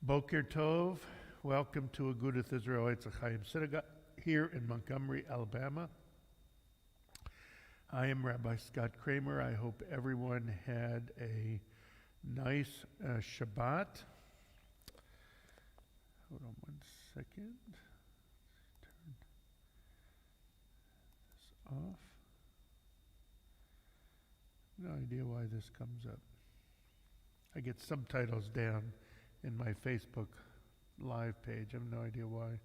Boker Tov, welcome to Agudath Israel Etz Ahayem Synagogue here in Montgomery, Alabama. I am Rabbi Scott Kramer. I hope everyone had a nice Shabbat. Hold on one second. Turn this off. No idea why this comes up. I get subtitles down in my Facebook live page. I have no idea why.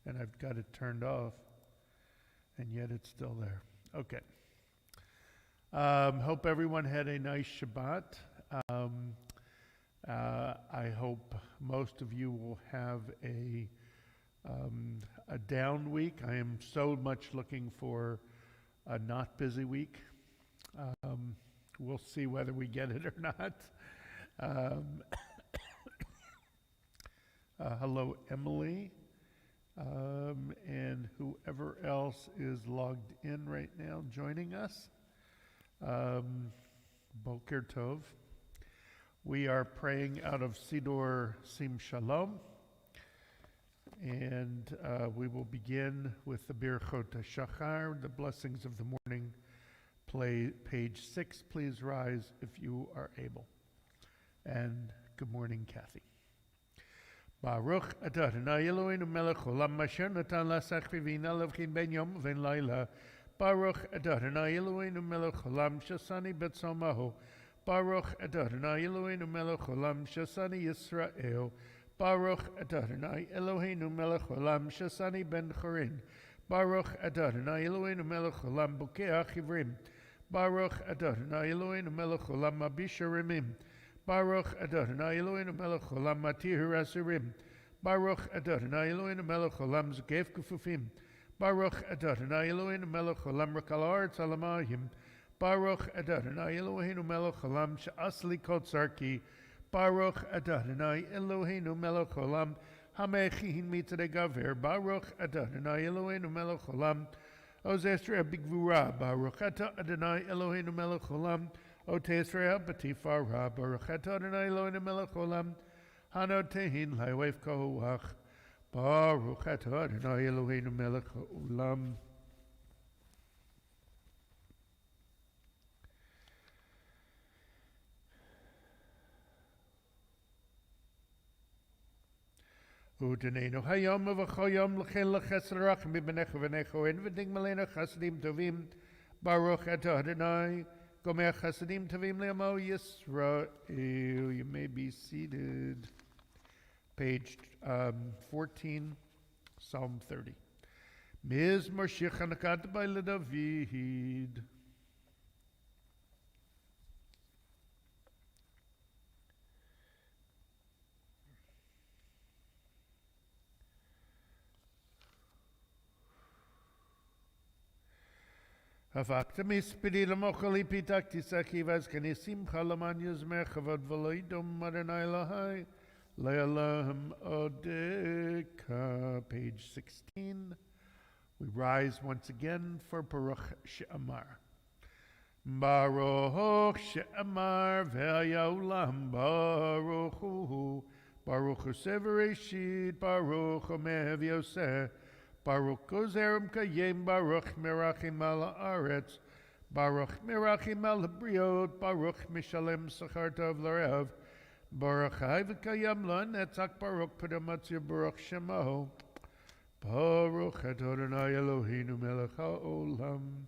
And I've got it turned off, and yet it's still there. Okay. Hope everyone had a nice Shabbat. I hope most of you will have a down week. I am so much looking for a not busy week. We'll see whether we get it or not. Hello, Emily, and whoever else is logged in right now joining us. Boker Tov. We are praying out of Siddur Sim Shalom, and we will begin with the Birchot HaShachar, the blessings of the morning. Page 6, please rise if you are able. And good morning, Kathy. Baruch atah Adonai Eloheinu melech olam asher natan lasach v'vina levchin ben yom v'ben laila. Baruch atah Adonai Eloheinu melech olam shasani betzomaho. Baruch atah Adonai Eloheinu melech olam shasani Yisrael. Baruch atah Adonai Eloheinu melech olam shasani ben chorin. Baruch atah Adonai Eloheinu melech olam bokeach ivrim. Baruch atah Adonai Eloheinu melech olam mabish harimim. Baruch Adonai Eloheinu melech olam matir ha'asirim. Baruch Adonai Eloheinu melech olam zakef kufufim. Baruch Adonai Eloheinu melech olam rakal haaretz alamayim. Baruch Adonai Eloheinu melech olam she'asli kol tzarki. Baruch Adonai Eloheinu melech olam hamechin mitzadei gaver. Baruch Adonai Eloheinu melech olam ozesra bigvura. Baruch Adonai Eloheinu melech olam O Tesra Batifara Baruch atah Adonai Eloheinu melech olam hanotehin la'oef koach. Baruch atah Adonai Eloheinu melech olam. U'teneinu hayom v'choyom l'chen l'chesed rachim b'necha v'necha en v'dig malena chasadim tovim. Baruch atah Adonai Gomer Chasadim Tavim Le'amo Yisrael. You may be seated. Page 14, Psalm 30. Mizmor Shir Chanakat by LeDavid. Avakta mispidi l'mochali pitakti sakivas kanisim chalaman yuzmer chavod v'loidom Adonai Elohai le'alam odeka. Page 16. We rise once again for Baruch She'amar. Baruch She'amar ve'haya olam Baruch Hu. Baruch Hu severeshit Baruch Omev Yoseh. Baruch Gozerim Kayem, Baruch Merachim al Haaretz, Baruch Merachim al Briot, Baruch Mishalem Sachar Tov L'Rev, Baruch Chai V'Kayam L'Netzach, Baruch Padamatzir Baruch Shemo, Baruch Adonai Eloheinu Melech HaOlam.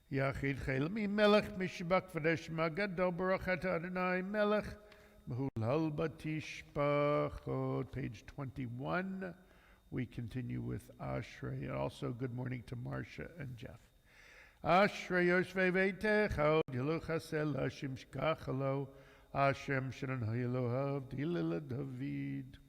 Yachid Chelmi Melech Mishbak Vadesh Magadol Baruch atah Adonai Melech Mehulal Batishbachot. Page 21. We continue with Ashrei. And also good morning to Marcia and Jeff. Ashrei Yoshvei Veitecha Yilu Chasel Hashem Shkachalo Hashem Shananai Elohav Dilila David.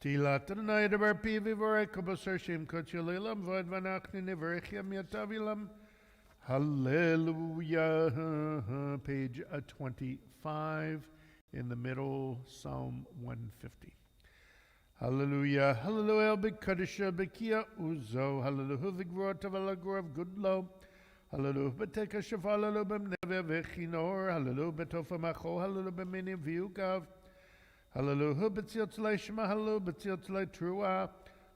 Tilat Adonai Debar Pi Vivorei Kobosar Shem Kochulilam Vod Vanachni Neverechim Yatavilam. Hallelujah. Page 25 in the middle, Psalm 150. Hallelujah. Hallelujah. B'Kadisha B'Kia Uzo. Hallelujah. V'Gvor Tavalagor of Goodlow. Hallelujah. B'Teka Shaf. Hallelujah. B'Mneve V'Chinor. Hallelujah. B'Tofa Macho. Hallelujah. B'Mini V'Yukav. Hallelujah. B'Tziot Tzlei Shema. Hallelujah. B'Tziot Tzlei Trua.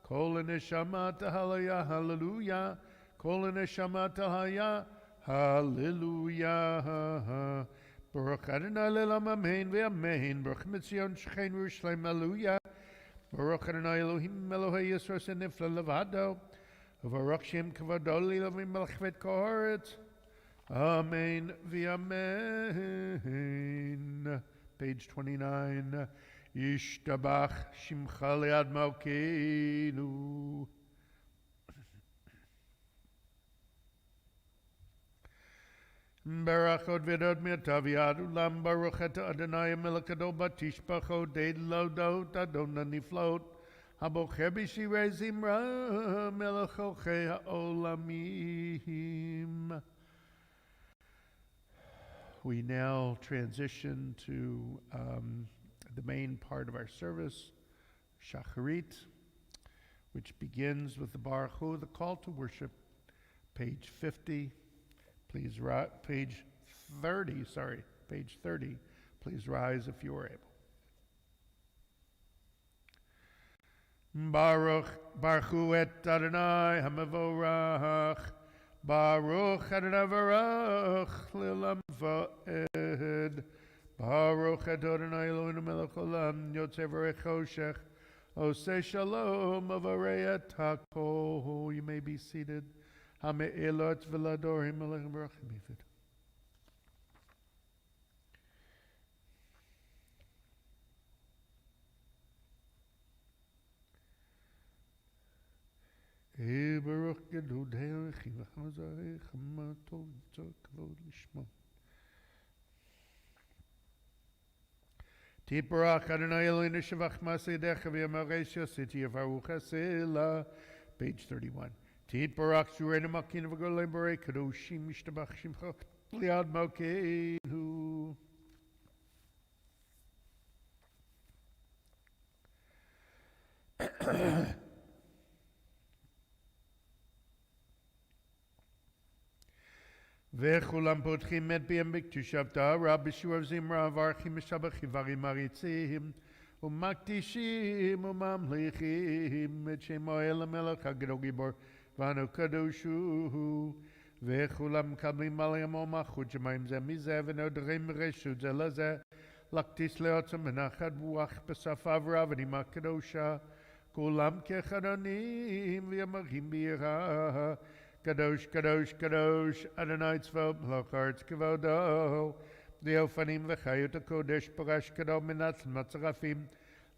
Kol Neshama Tahallaya. Hallelujah. Kol Neshama Tahaya. Hallelujah. Baruch Adonai Le'olam Amen V'Amen. Baruch Mitzion Shechein Yerushalayim. Hallelujah. Baruch Adonai Elohim Elohei Yisro Senifla Levado. Baruch Shem Kavado Lilavim Melchvet Koharetz. Amen v'amen. Page 29. Yishtabach Shimcha Le'ad Malkeinu. Barachot Vedot Mirtaviad Ulam Baruch Et Adonai Melekado Batishpacho Deid Lodot Adonai Niflot Habocher B'Shirei Zimra Melechochei HaOlamim. We now transition to the main part of our service, Shacharit, which begins with the Baruch Hu, the call to worship, page 50. Please rise, page 30. Please rise if you are able. Baruch Hu et Adonai Hamavorach. Baruch Adonai Varach Lilam Va'ed. Baruch et Adonai Eloheinu melech olam yotzei v'rei choshech oseh shalom avarei et hakol. You may be seated. Hame'elot v'ladorim alechem barachim yifid. Baruch gedud he'erechi v'chazarei chamato yitzor kavod lishmo. Tiparach Adonai Eloheinu shavach masedecha v'yamarei shositi yavaruch hasela. Page 31. Tiparach Shurenu Makin V'Golei Borei Kadoshim Mishtabach Shimcha Liad Malkeinu. V'chulam potchim et b'yem b'ktushav ta'ara b'shuav zimra v'archim mishabachim v'arim maritzim u'maktishim u'mamlichim et shemo el melech hagdol gibor v'anu kadoshu v'chulam kablim malayam o'machut shemayim zeh mizeh v'nodrim reshut zeh lezeh laktis leotzim menachad buach b'safav rav'nim ha'kadosha kulam kechadanim v'yamachim b'yirah. Kadosh, Kadosh, Kadosh, Adonai Tzvaot Melech Haaretz Kavodo, Leofanim v'chayot HaKodesh Parash Kadol Minatz Matzarafim,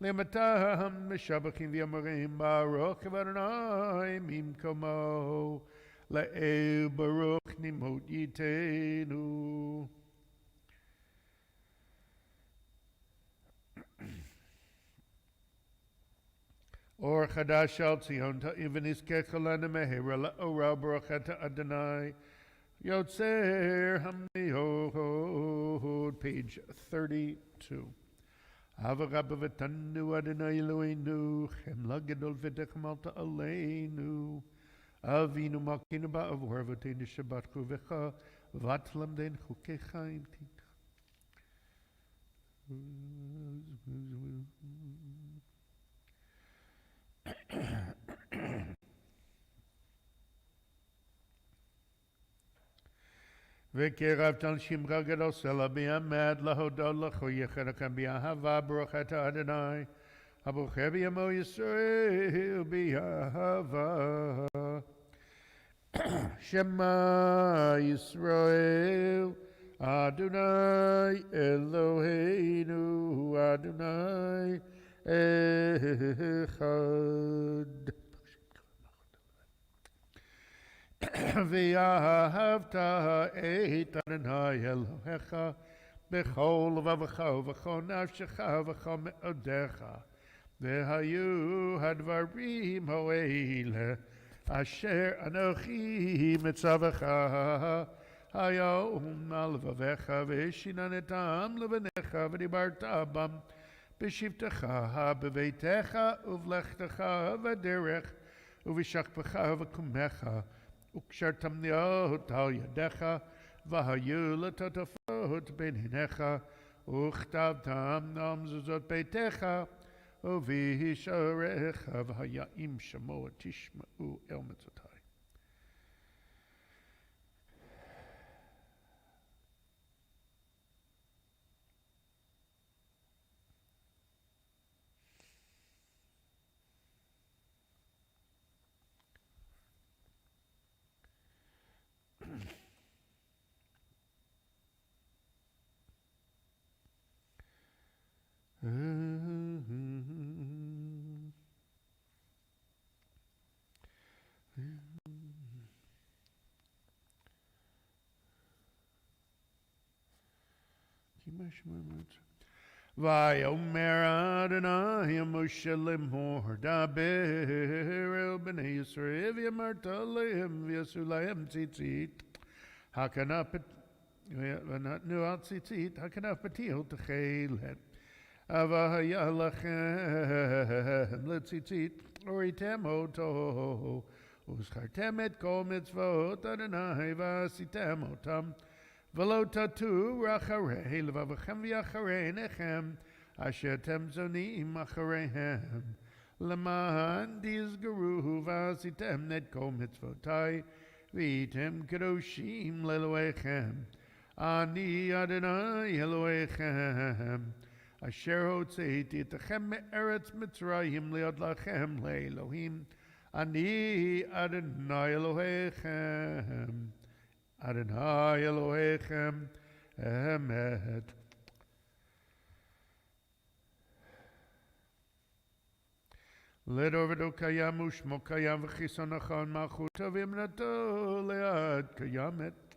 Le'matam Meshabachim v'yamorim Baruch Adonai Mimkomo, Le'el Baruch Nimot Yitenu. Or Chadash Al Tzion Ta'ivin Iskechalana Mehera La'ora Baruch Et Adonai Yotzer Hamnihod. Page 32. Hava Rabba V'tanu Adonai Eloheinu Chemla Gedol V'dechem Alta Aleinu Avinu Malkeinu Ba'avor V'teinu Shabbat Chuvecha V'atlam Den Chukechaim Tit. V'kerav tal shimcha gadol sela b'yamad lahodol l'cho yechanakam b'yahava baruch ata Adonai habocher b'yamo Yisrael b'yahava. Shema Yisrael Adonai Eloheinu Adonai Echad. ואהבת את אדוני אלוהיך בכל לבבך ובכל נפשך ובכל מאודיך. והיו הדברים האלה אשר אנוכי מצווך היום על לבביך, ושיננתם לבניך ודיברת בם בשבתך בביתך ובלכתך בדרך ובשכבך ובקומך, וקשרתם נאות על ידיך, והיו לטוטפות בין עיניך, וכתבתם על מזוזות ביתך ובשעריך, והיה אם שמוע תשמעו אל מצותי. ויאמר אדוני משה לאמור, דבר אל בני ישראל ואמרת להם, ויעשו להם ציצית ונתנו על ציצית הכנף פתיל תכלת. והיה לכם לציצית וראיתם אותו, וזכרתם את כל מצוות אדוני ועשיתם אותם, ולא תטור אחרי לבבכם ואחרי עיניכם אשר אתם זונים אחריהם, למען תזכרו ועשיתם את כל מצוותי והייתם קדושים לאלוהיכם. אני אדוני אלוהיכם אשר הוצאתי אתכם מארץ מצרים להיות לכם לאלוהים. אני אדוני אלוהיכם, אדוני אלוהיכם אמת. לדור ודור קיים ושמו קיים וחיסון נכון מלכותו ואמונתו לעד קיימת.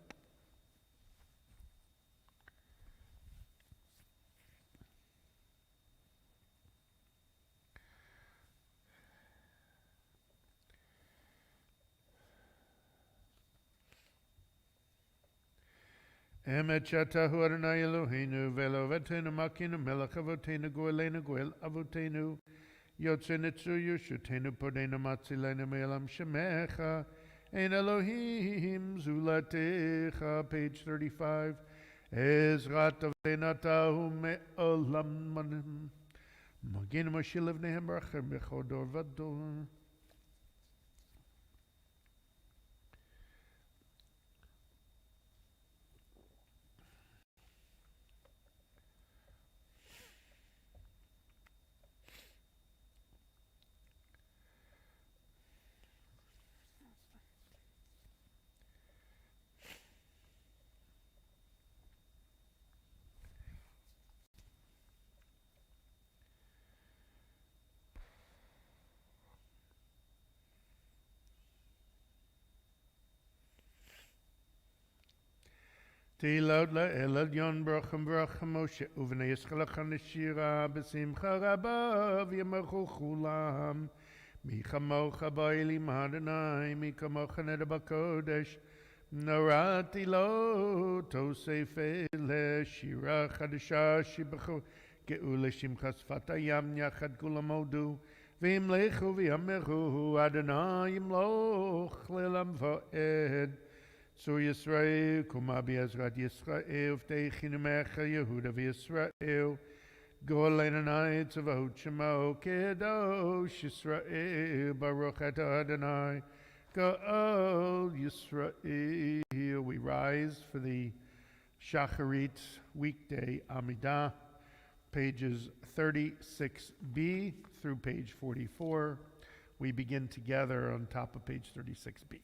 אמת שאתה הוא אדוני אלוהינו ואלוהינו מלכנו מלך אבותינו גואלנו גואל אבותינו יוצא נצור ישותנו פודנו מצילנו מעולם שמך אין אלוהים זולתך. page 35. עזרת אבותינו אתה הוא מעולם מגן ומושיע לבניהם ברחם בכל דור ודור. תהילות לאל עליון ברחם ברחם משה ובני ישראל לך נשירה בשמחה רבה וימחו כולם. מי כמוך באלים אדוני, מי כמוך נדע בקודש. נורא תהילות תוסף אלה שירה חדשה שיבחו גאולה שמך שפת הים יחד כולם הודו וימלכו ויאמרו אדוני ימלוך לעולם ועד. צור ישראל קומה בעזרת ישראל ותכינו ממך יהודה וישראל גואלנו אדוני צבאות שמו קדוש ישראל ברוך אתה אדוני גאל Yisrael. We rise for the Shacharit weekday Amidah, pages 36b through page 44. We begin together on top of page 36b.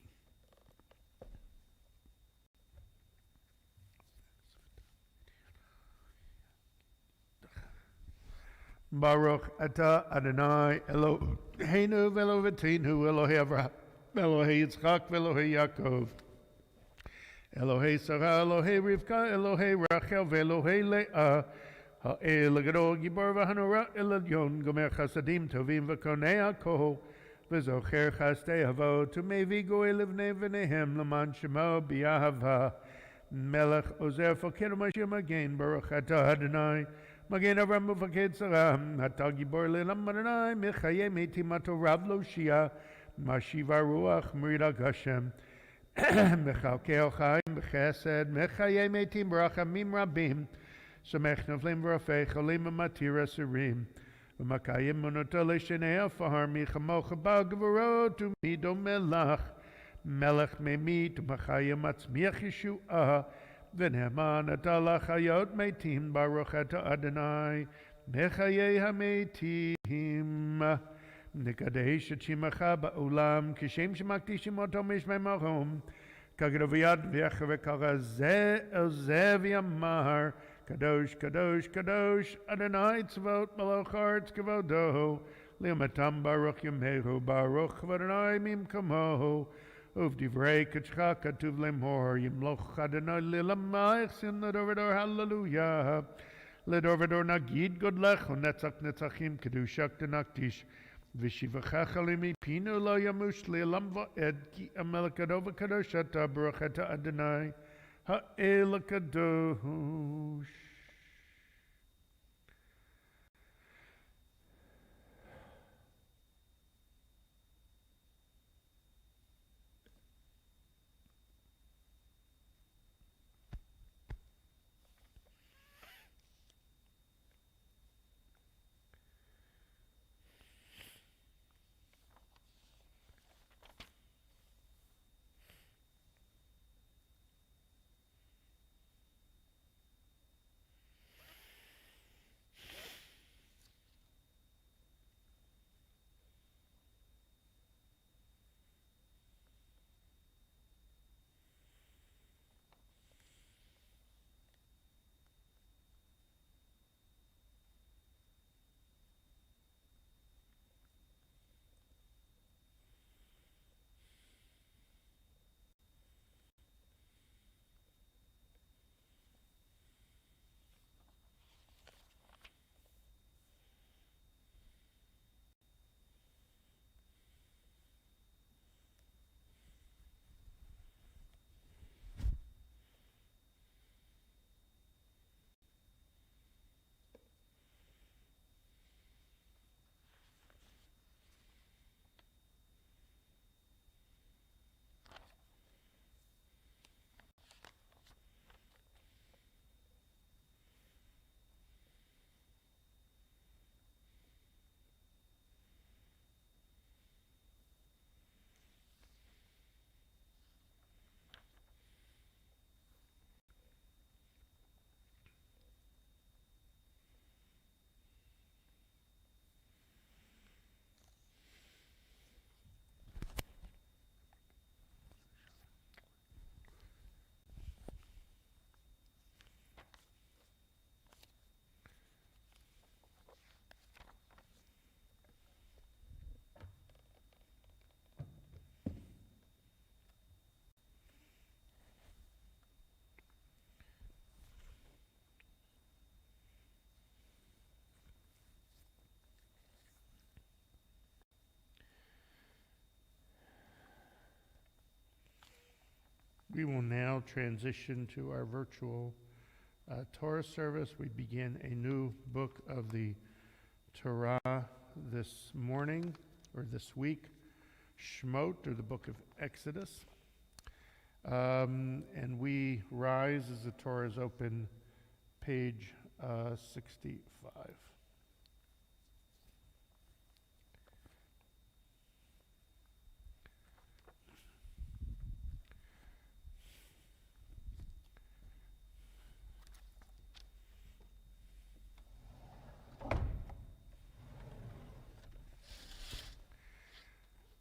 Baruch Ata Adonai Eloheinu Ve'Eloheinu Elohei Avraham Elohei Yitzchak ve'Elohei Yaakov, Elohei Sarah, Elohei Rivka, Elohei Rachel ve'Elohei Leah, Ha'el Gadol Gibor v'Hanora El Elyon, Gomer Chasadim Tovim v'Konei HaKol, V'Zocher Chastei Avot, U'Mevi Goel Livnei V'Nehem, L'man Shemo B'Yahava, Melech Ozer Fokir Mashiach Magen, Baruch Atah Adonai, Magen Avram Mufaked Sarah, Atah Gibor Le'Lam Adonai, Mechaye Metim Ato Rav Lo Shia, Mashiva Ruach Miridak Hashem, Mechalkei Chaim B'Chesed, Mechaye Metim Barachamim Rabim, Samech Noflim V'Rafei Cholim V'Matir Asirim, V'Makayim Monoto L'Shenei Afar Michamocha B'Gvorot U'Mido Melach, Melech Memit U'Machayim Atzmiach Yeshua, V'Ne'eman Atah L'Chayot Meitim Baruch Atah Adonai, Mechaye HaMeitim, Nekadesh et Shemacha Ba'olam, Kishem Shemakdishim Oto Mishmei Marom, Kaged V'Yad V'Yecha V'Kara Zeh El Zeh V'Yamar, Kadosh, Kadosh, Kadosh, Adonai Tzvot Malach Haaretz Kavodo, Li'umatam Baruch Yamehu, Baruch V'Adonai Mimkomo, Uvdivrei Kachcha Katuv Lemor, Yimloch Adonai Li'lamayich Sin L'Dor Hallelujah, L'Dor Nagid Godlech, Netzach Netzachim, Kedushak Denaktish, V'Shivacha Chalimi Pinu Lo Yamush Li'lam Va'ed, Ki Amelech Kadov Kadosh Ata Baruch Ata Adonai, Ha'el Kadosh. We will now transition to our virtual Torah service. We begin a new book of the Torah this morning, or this week, Shmot, or the book of Exodus. And we rise as the Torah is open, page 65.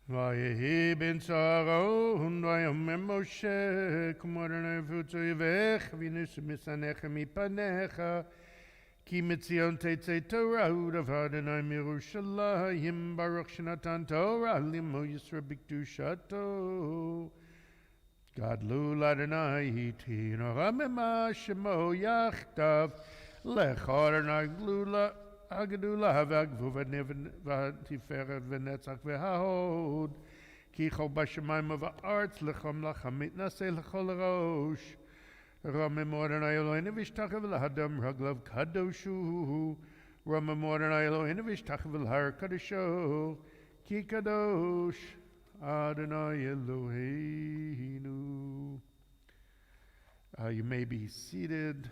Vayehi ben Saron, vayomer Moshe, kum Adonai v'utzu yivech, v'nus misanecha mipanecha, Ki mitzion tetzei Torah u'davad Adonai mirushalayim Baruch shenatan Torah limo yisra b'kedushato Gadlu l'Adonai hiti noramema shemo yachtav Lechor Adonai glula Agdula v'agvu v'tiferet v'netzach v'hahod Ki chol b'shamayim v'artz lechom lachem mitnaseh lechol rosh Ramem Adonai Eloheinu v'ishtachav l'hadam raglav kadoshu Ramem Adonai Eloheinu v'ishtachav l'har kadosho Ki kadosh Adonai Eloheinu. You may be seated.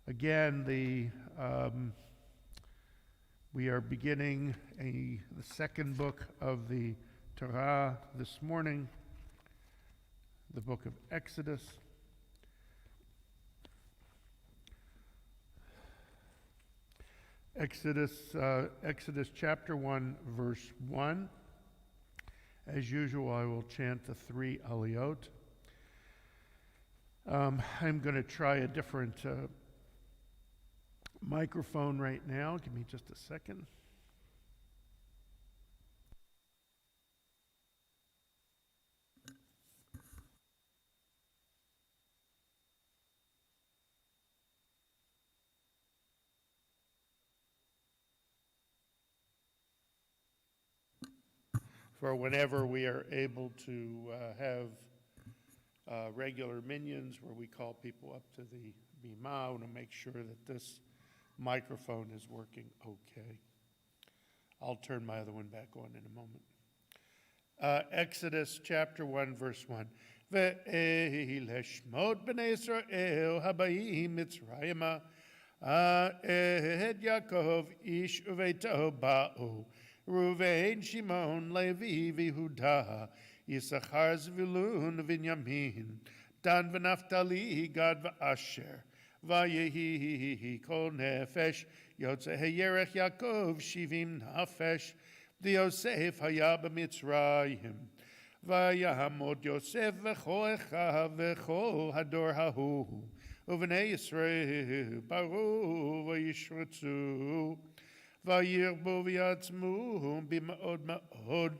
Again, we are beginning the second book of the Torah this morning, the book of Exodus. Exodus chapter 1, verse 1. As usual, I will chant the three aliyot. I'm going to try a different microphone right now. Give me just a second. For whenever we are able to have regular minyans where we call people up to the bima to make sure that this microphone is working okay. I'll turn my other one back on in a moment. Exodus chapter 1, verse 1. Ve'eh leshmot b'nei Yisrael habayim Mitzrayima et Yaakov ish uveito ba'u Reuven, Shimon, Levi, Yehuda, Yisachar, Zvulun, Binyamin, Dan v'Naftali, Gad v'Asher, Vayehi kol nefesh, Yotzei Yerech Yaakov, Shivim nafesh, Yosef haya b'Mitzrayim, Vayamod Yosef v'chol echav v'chol hador hahu, Uvnei Yisrael, Baru v'yishratzu, Vayirbu v'yatzmu b'ma'od ma'od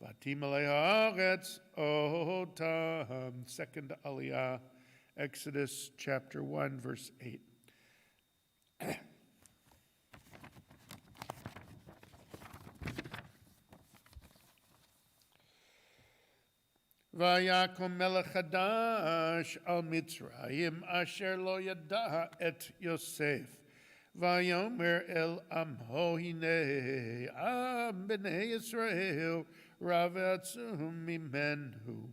v'atim alei haaretz otam. Second aliyah, Exodus chapter 1, verse 8. Vayakom melech hadash al Mitzrayim asher lo yada et Yosef. Vayomer el amho hine am b'nei Yisrael rav atzum mimenu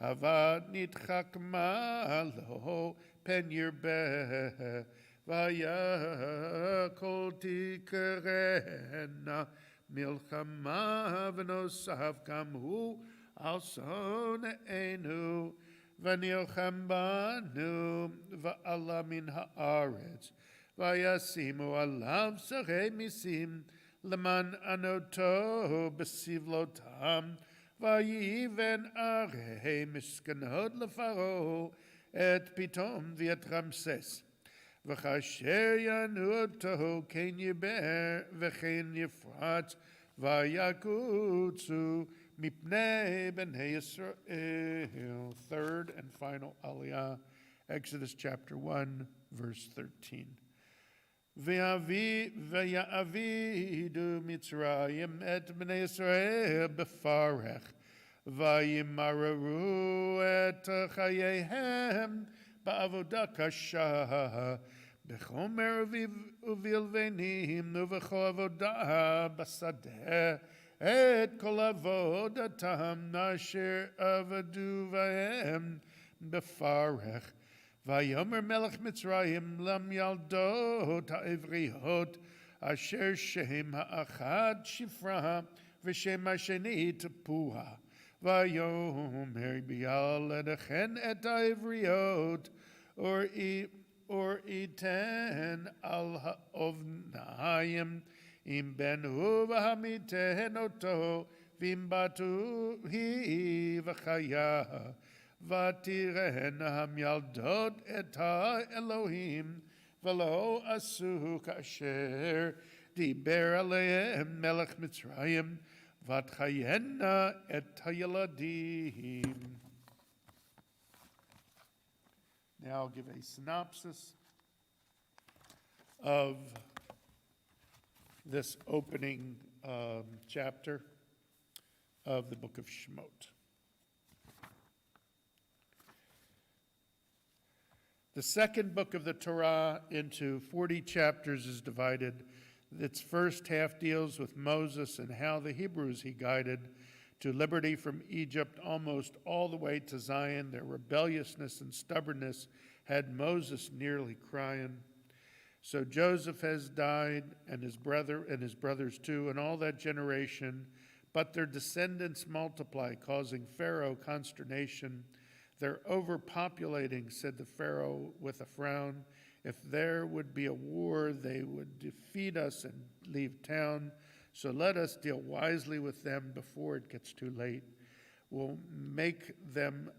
havad nitchak malo pen yirbeh vayakol tikerena milchama v'nosav kamhu al soneinu v'nilcham banu v'ala min haaretz Vayasimu alav sarei misim leman anoto besivlotam vayiven arei miskanot lefaro et pitom viet Ramses v'chasher yanu oto ken yiber v'chen yifrat vayakutzu mipnei b'nei Yisrael. Third and final aliyah, Exodus chapter 1, verse 13. V'ya'avidu Mitzrayim et b'nei Yisrael b'farech v'yimararu et chayehem ba'avoda kasha b'chomer uvilvenim uv'chol avoda b'sadeh et kol avodatam asher avadu v'hem b'farech Vayomer melech Mitzrayim lam yaldot ha'evrihot asher shem ha'achad shifra v'shem ha'sheni tepuah. Vayomer bial edechen et ha'evrihot or iten al ha'ovnayim im benhu v'hamiten oto v'im batu hi v'chaya. Vatiren ham yaldot et ha Elohim v'lo asu kasher diber alehem melech Mitzrayim v'tchayena et hayeladim. Now I'll give a synopsis of this opening chapter of the book of Shemot. The second book of the Torah into 40 chapters is divided. Its first half deals with Moses and how the Hebrews he guided to liberty from Egypt almost all the way to Zion. Their rebelliousness and stubbornness had Moses nearly crying. So Joseph has died, and his brothers too, and all that generation, but their descendants multiply, causing Pharaoh consternation. They're overpopulating, said the Pharaoh with a frown. If there would be a war, they would defeat us and leave town. So let us deal wisely with them before it gets too late. We'll make them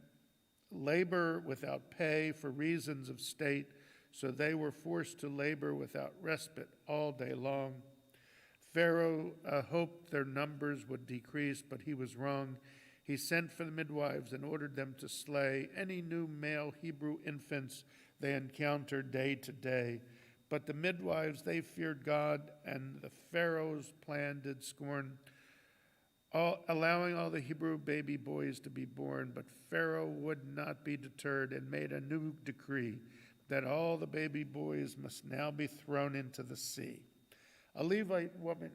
labor without pay for reasons of state, so they were forced to labor without respite all day long. Pharaoh hoped their numbers would decrease, but he was wrong. He sent for the midwives and ordered them to slay any new male Hebrew infants they encountered day to day. But the midwives, they feared God, and the Pharaoh's plan did scorn, allowing all the Hebrew baby boys to be born. But Pharaoh would not be deterred and made a new decree that all the baby boys must now be thrown into the sea. A Levite woman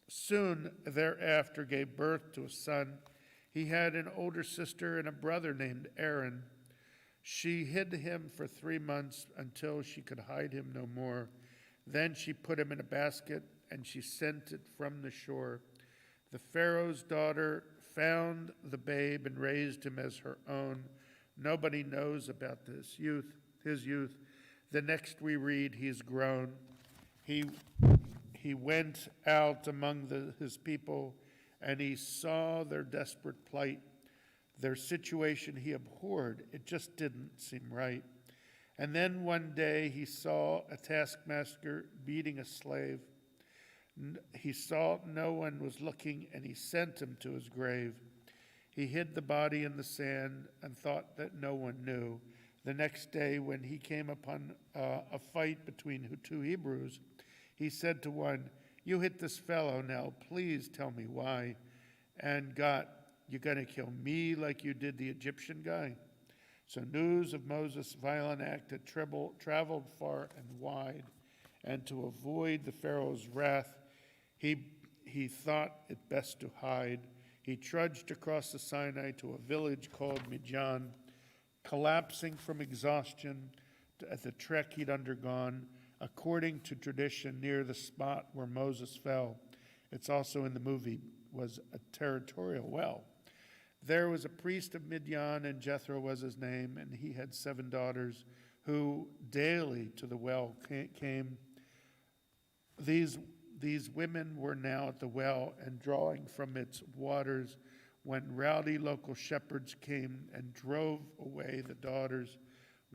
soon thereafter gave birth to a son. He had an older sister and a brother named Aaron. She hid him for 3 months until she could hide him no more. Then she put him in a basket and she sent it from the shore. The Pharaoh's daughter found the babe and raised him as her own. Nobody knows about his youth. The next we read, he's grown. He went out among his people, and he saw their desperate plight. Their situation he abhorred. It just didn't seem right. And then one day he saw a taskmaster beating a slave. He saw no one was looking, and he sent him to his grave. He hid the body in the sand and thought that no one knew. The next day, when he came upon a fight between 2 Hebrews, he said to one, "You hit this fellow, now please tell me why." And God, "You're going to kill me like you did the Egyptian guy?" So news of Moses' violent act had traveled far and wide, and to avoid the Pharaoh's wrath, he thought it best to hide. He trudged across the Sinai to a village called Minyan, collapsing from exhaustion at the trek he'd undergone, according to tradition, near the spot where Moses fell. It's also in the movie, was a territorial well. There was a priest of Minyan, and Jethro was his name, and he had 7 daughters who daily to the well came. These women were now at the well and drawing from its waters when rowdy local shepherds came and drove away the daughters.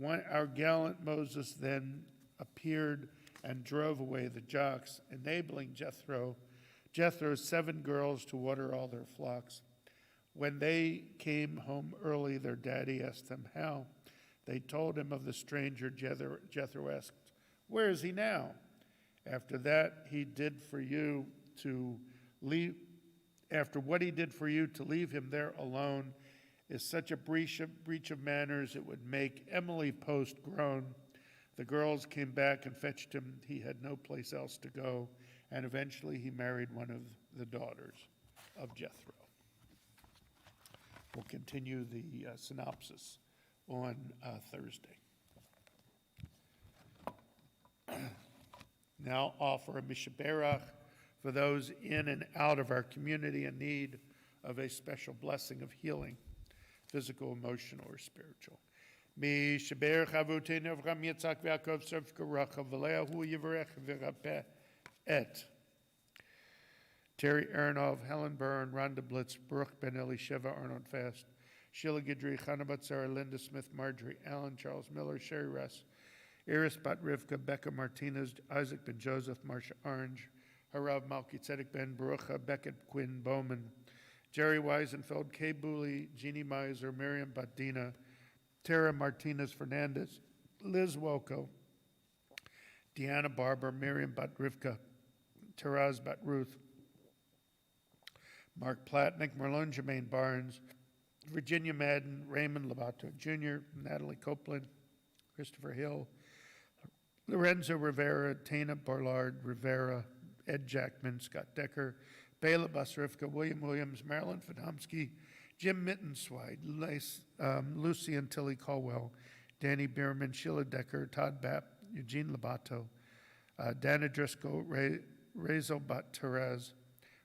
Our gallant Moses then appeared and drove away the jocks, enabling Jethro's 7 girls to water all their flocks. When they came home early, their daddy asked them how. They told him of the stranger. Jethro asked, "Where is he now?" After what he did for you to leave him there alone is such a breach of manners, it would make Emily Post groan. The girls came back and fetched him. He had no place else to go, and eventually he married one of the daughters of Jethro. We'll continue the synopsis on Thursday. Now offer a mishaberach for those in and out of our community in need of a special blessing of healing, physical, emotional, or spiritual. Mishaberach avotenu Avraham Yitzhak Yaakov Tzavka Rachav v'leahu yivarech v'rapeh et. Terry Aronoff, Helen Byrne, Rhonda Blitz, Baruch Ben Elisheva, Arnold Fast, Sheila Guidry, Chana Batzara, Linda Smith, Marjorie Allen, Charles Miller, Sherry Russ, Iris bat Rivka, Becca Martinez, Isaac ben Joseph, Marsha Orange, Harav Malki Tzedek ben Barucha, Beckett Quinn Bowman, Jerry Weisenfeld, Kay Booley, Jeannie Miser, Miriam Batdina, Tara Martinez Fernandez, Liz Wolko, Deanna Barber, Miriam Bat Rivka, Taraz Bat Ruth, Mark Platnick, Marlon Jermaine Barnes, Virginia Madden, Raymond Lovato Jr., Natalie Copeland, Christopher Hill, Lorenzo Rivera, Tana Barlard Rivera, Ed Jackman, Scott Decker, Bela Basrifka, William Williams, Marilyn Fidomsky, Jim Mittenswide, Lucy and Tilly Caldwell, Danny Bierman, Sheila Decker, Todd Bapp, Eugene Lobato, Dana Driscoll, Razel Bat Terez,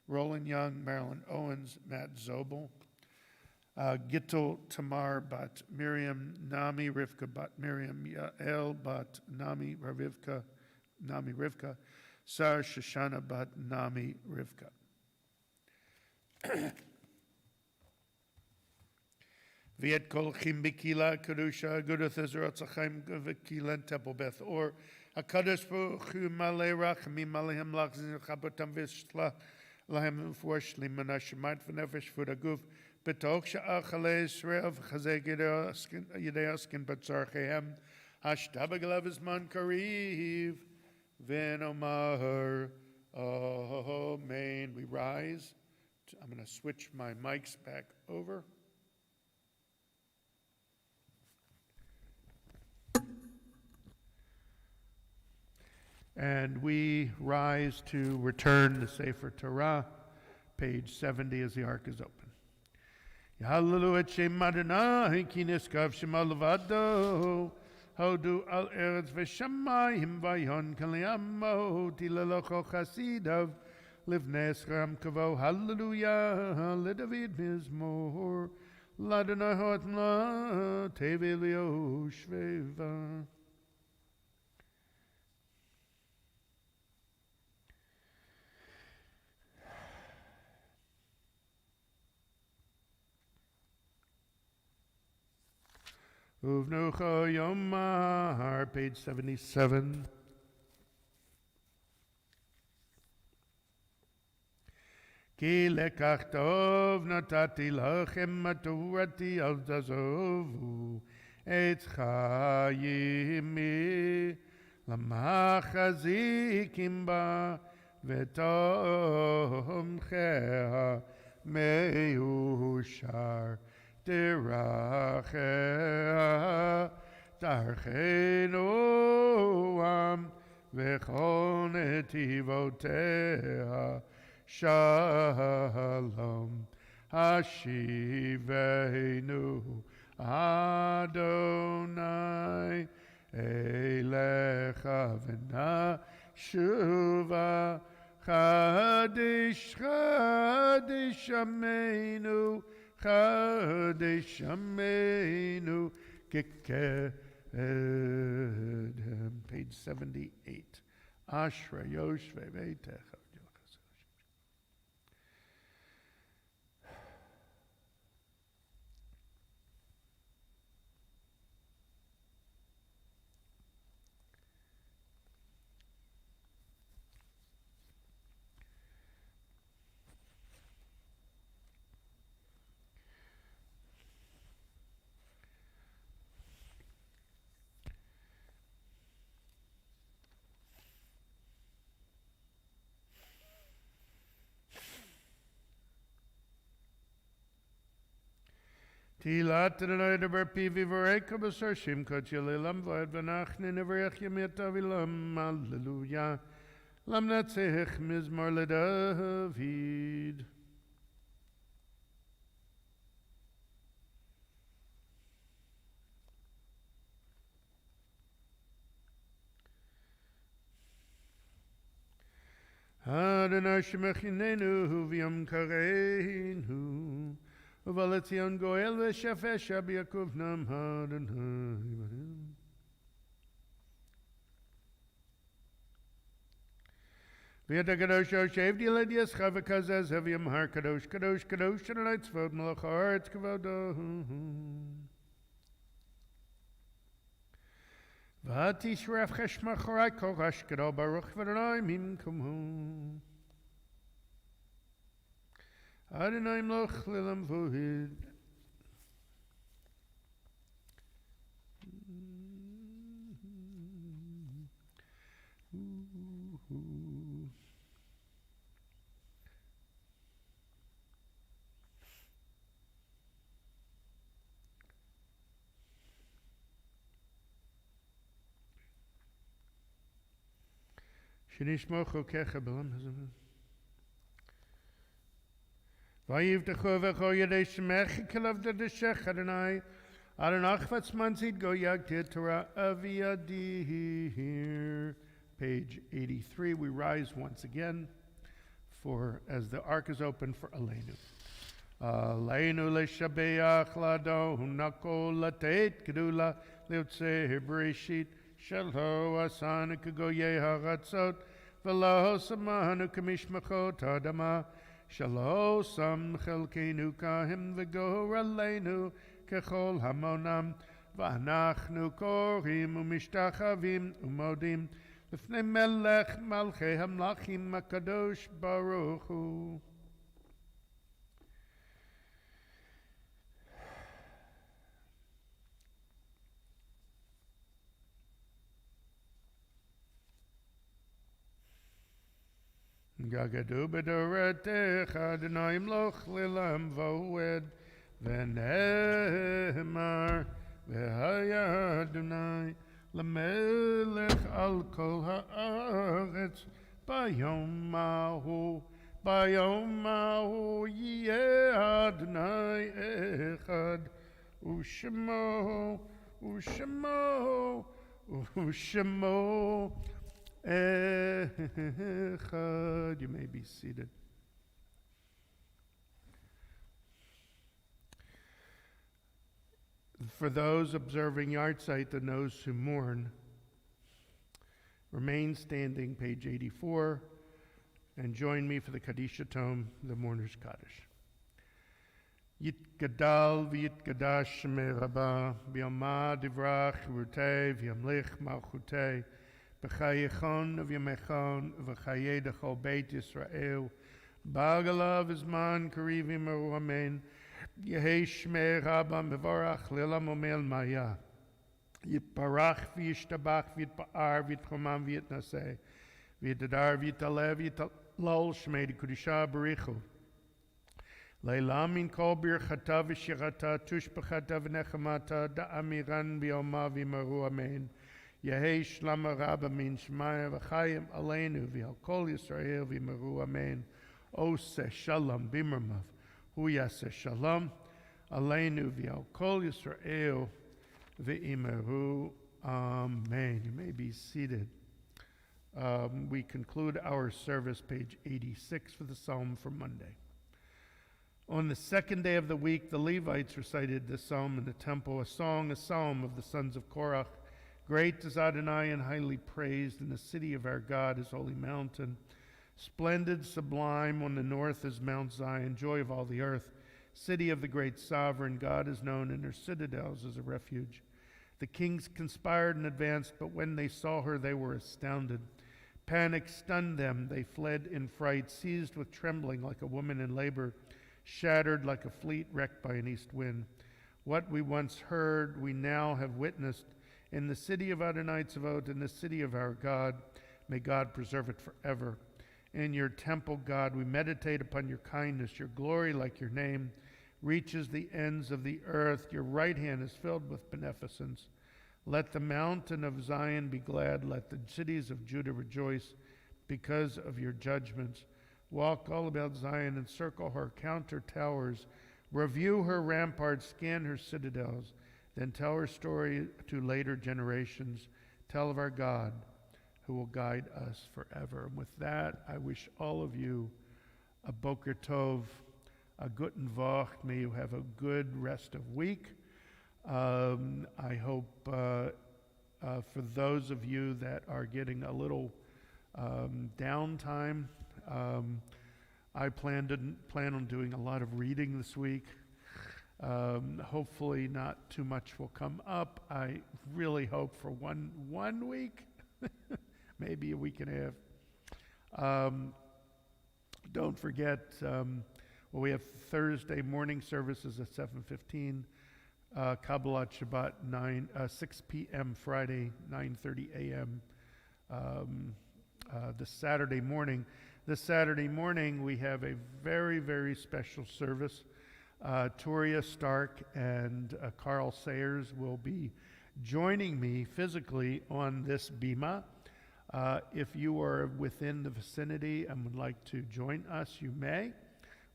Roland Young, Marilyn Owens, Matt Zobel, Gittel Tamar Bat Miriam, Nami Rivka Bat Miriam, Yael Bat Nami Rivka, Sar Shoshana Bat Nami Rivka. Viet Kol Chim Bikila Kedusha Agudath Etz Ahayem V'Kilan Temple Beth Or HaKadosh Baruch Hu Malei Rachamim Alehem Lachzin Chabotam V'Shla Lahem V'Forsh Liman Hashemayt V'Nefesh V'Daguf B'Tok Sha'achalei Yisrael V'Chazek Yidei Askin B'Tzarchehem Hashtabagalav Izman Kariv V'Nomar Amen. We rise. I'm going to switch my mics back over. And we rise to return the Sefer Torah, page 70 as the ark is open. Yahallelu et Shem Adonai ki niskav shema levado hodu al eretz v'shamayim vayon kaliyamo tilalocho chasidav livnei Esram kavo hallelujah leDavid mizmor l'Adonai ha'otna tevel yoshveva. Uvnucha Yomar, page 77. Ki lekach tov natati lachem maturati al tazovu Etz Ahayem lamachazikim ba v'tomcheha meushar Derachea Darchenu Am V'chol Netivotea Shalom Hashivenu Adonai Elecha V'nashuva Chadish Chadish Amenu Chadesh Amenu Kekedem, page 78. Ashra Yoshve Veitecha. Tilat Adonai deber pivi v'reika b'sarshim kot yelelam v'ed v'nachne nevrech yemit avilam. Hallelujah. Lam natzech mizmor leDavid. Adonai shemechinenu v'yom kareinu. Uvaletzion goel v'shafesh Yaakov nam Adonai. V'yata kadosh Yoshev diled Yischa v'kazez hevyam har kadosh kadosh kadosh Adonai tzvot melech haaretz kavodo. V'atish ref cheshma chorai korash gadol baruch v'adonai mimkomu. Adonai mloch lilam vuhid. Shenishmocho kecha belam hazim. Vayivtecho v'cho yedei shemech kelav d'deshech Adonai Adonach v'tzmanzid go yagtir Torah aviyadir. Page 83. We rise once again for as the ark is open for Aleinu. Aleinu leshabeach ladon nakol latet kedula liutzeh bereshit shalho asanu kagoye haratzot v'lo samanu kamishmachot adama shalo sam chelkenu kahim v'gor aleinu kechol hamonam v'anachnu korim umishtachavim umodim לפני מלך מלכי המלכים הקדוש ברוך הוא. גגדו בדורתך אדוני ימלוך לעולם ועד ונאמר והיה אדוני למלך על כל הארץ ביום ההוא יהיה אדוני אחד ושמו אחד. You may be seated. For those observing yahrzeit and those who mourn, remain standing, page 84, and join me for the Kaddish Tome, the Mourner's Kaddish. Yitgadal v'yitgadash shemei Rabbah, v'yomah divrach rutei v'yamlich malchutei, b'chayechon v'yamechon v'chayei dechol beit Yisrael, b'agalav izman karivim aru amen, Yehei Shmei Rabba Mevorach Lelam Omel Maya Yitbarach V'yishtabach V'yitba'ar V'yitchomam V'yitnaseh V'yitadar V'yitaleh V'yitalol Shmei D'Kudisha Barichu Leilam Min Kol Birchata V'shirata Tushbachata V'nechamata Da'amiran V'yomah V'yimaru Amen Yehei Shlama Rabba Min Shmaya V'chayim Aleinu V'yal Kol Yisrael V'yimaru Amen Oseh Shalom B'imramav Hu Yaseh Shalom Aleinu V'yal Kol Yisrael V'imeru Amen. You may be seated. We conclude our service, page 86, for the psalm for Monday. On the second day of the week, the Levites recited this psalm in the temple, a psalm of the sons of Korach. Great is Adonai and highly praised in the city of our God, his holy mountain. Splendid, sublime, on the north is Mount Zion, joy of all the earth. City of the great sovereign, God is known in her citadels as a refuge. The kings conspired and advanced, but when they saw her, they were astounded. Panic stunned them. They fled in fright, seized with trembling like a woman in labor, shattered like a fleet wrecked by an east wind. What we once heard, we now have witnessed in the city of Adonai Tzavot, in the city of our God. May God preserve it forever. In your temple, God, we meditate upon your kindness. Your glory, like your name, reaches the ends of the earth. Your right hand is filled with beneficence. Let the mountain of Zion be glad. Let the cities of Judah rejoice because of your judgments. Walk all about Zion and circle her, count her towers. Review her ramparts, scan her citadels. Then tell her story to later generations. Tell of our God, who will guide us forever. And with that, I wish all of you a Boker Tov, a Guten Woch. May you have a good rest of week. I hope for those of you that are getting a little downtime, I plan on doing a lot of reading this week. Hopefully not too much will come up. I really really hope for one week, maybe a week and a half. Don't forget, we have Thursday morning services at 7:15, Kabbalat Shabbat 6 p.m. Friday, 9:30 a.m. This Saturday morning. This Saturday morning, we have a very, very special service. Toria Stark and Carl Sayers will be joining me physically on this bima. If you are within the vicinity and would like to join us, you may.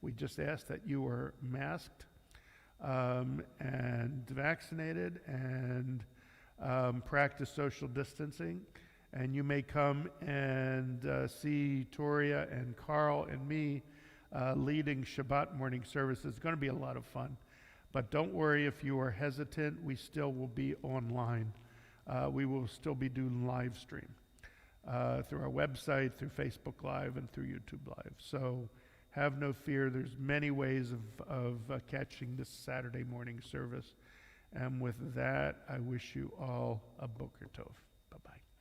We just ask that you are masked and vaccinated and practice social distancing. And you may come and see Toria and Carl and me leading Shabbat morning service. It's going to be a lot of fun. But don't worry if you are hesitant. We still will be online. We will still be doing live stream through our website, through Facebook Live, and through YouTube Live. So have no fear. There's many ways of catching this Saturday morning service. And with that, I wish you all a Boker Tov. Bye-bye.